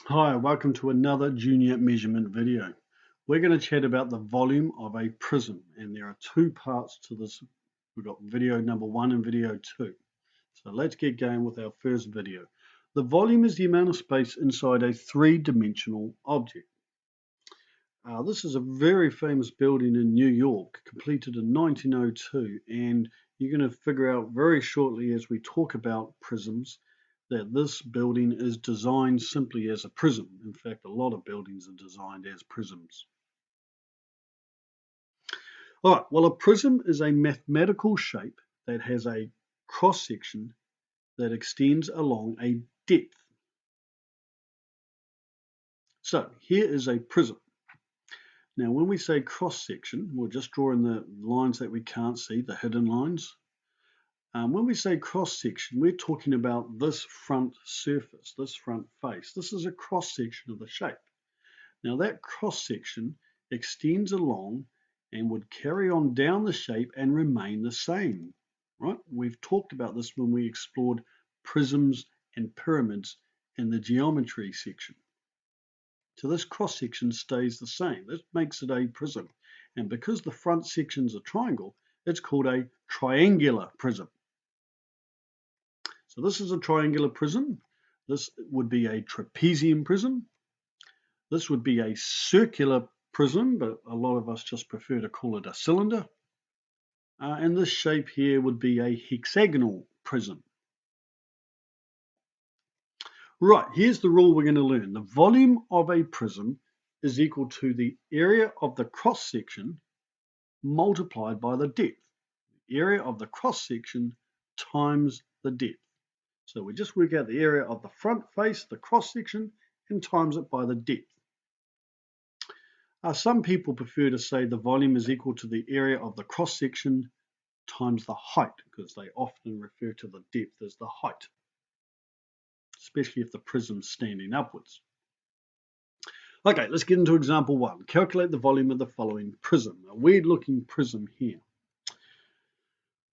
Hi, welcome to another junior measurement video. We're going to chat about the volume of a prism, and there are two parts to this. We've got video number 1 and video 2. So let's get going with our first video. The volume is the amount of space inside a three-dimensional object. This is a very famous building in New York, completed in 1902, and you're going to figure out very shortly as we talk about prisms that this building is designed simply as a prism. In fact, a lot of buildings are designed as prisms. All right, well, a prism is a mathematical shape that has a cross-section that extends along a depth. So here is a prism. Now, when we say cross-section, we're just drawing the lines that we can't see, the hidden lines. When we say cross-section, we're talking about this front surface, this front face. This is a cross-section of the shape. Now, that cross-section extends along and would carry on down the shape and remain the same, right? We've talked about this when we explored prisms and pyramids in the geometry section. So this cross-section stays the same. This makes it a prism. And because the front section's a triangle, it's called a triangular prism. So this is a triangular prism. This would be a trapezium prism. This would be a circular prism, but a lot of us just prefer to call it a cylinder. And this shape here would be a hexagonal prism. Right, here's the rule we're going to learn. The volume of a prism is equal to the area of the cross-section multiplied by the depth. The area of the cross-section times the depth. So we just work out the area of the front face, the cross-section, and times it by the depth. Some people prefer to say the volume is equal to the area of the cross-section times the height, because they often refer to the depth as the height, especially if the prism's standing upwards. Okay, let's get into example 1. Calculate the volume of the following prism. A weird-looking prism here.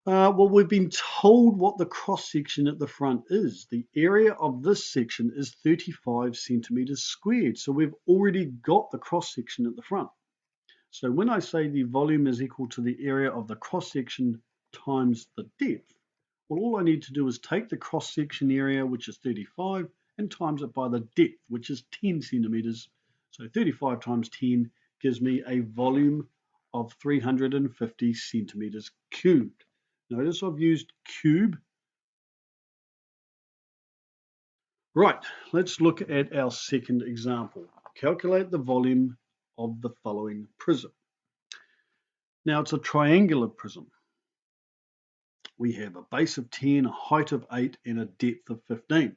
Well, we've been told what the cross-section at the front is. The area of this section is 35 centimeters squared. So we've already got the cross-section at the front. So when I say the volume is equal to the area of the cross-section times the depth, well, all I need to do is take the cross-section area, which is 35, and times it by the depth, which is 10 centimeters. So 35 times 10 gives me a volume of 350 centimeters cubed. Notice I've used cube. Right, let's look at our second example. Calculate the volume of the following prism. Now it's a triangular prism. We have a base of 10, a height of 8, and a depth of 15.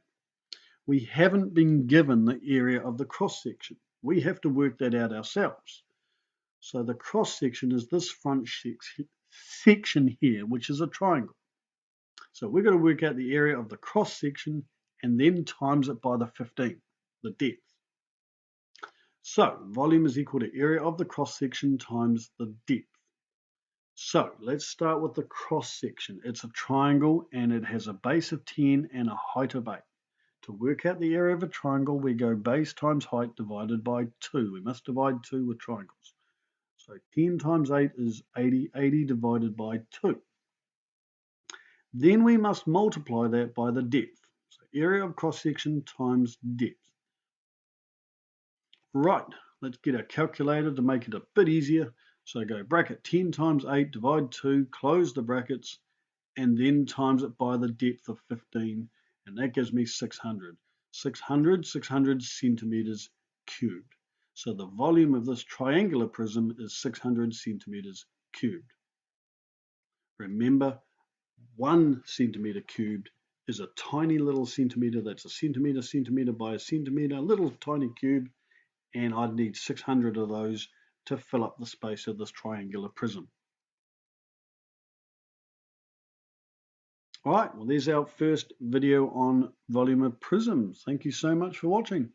We haven't been given the area of the cross-section. We have to work that out ourselves. So the cross-section is this front section here, which is a triangle. So we're going to work out the area of the cross-section and then times it by the 15, the depth. So volume is equal to area of the cross-section times the depth. So let's start with the cross-section. It's a triangle and it has a base of 10 and a height of 8. To work out the area of a triangle, we go base times height divided by 2. We must divide 2 with triangles. So 10 times 8 is 80, 80 divided by 2. Then we must multiply that by the depth. So area of cross-section times depth. Right, let's get our calculator to make it a bit easier. So go bracket 10 times 8, divide 2, close the brackets, and then times it by the depth of 15, and that gives me 600. 600 centimeters cubed. So the volume of this triangular prism is 600 centimeters cubed. Remember, 1 centimeter cubed is a tiny little centimeter. That's a centimeter by a centimeter, little tiny cube, and I'd need 600 of those to fill up the space of this triangular prism. All right, well, there's our first video on volume of prisms. Thank you so much for watching.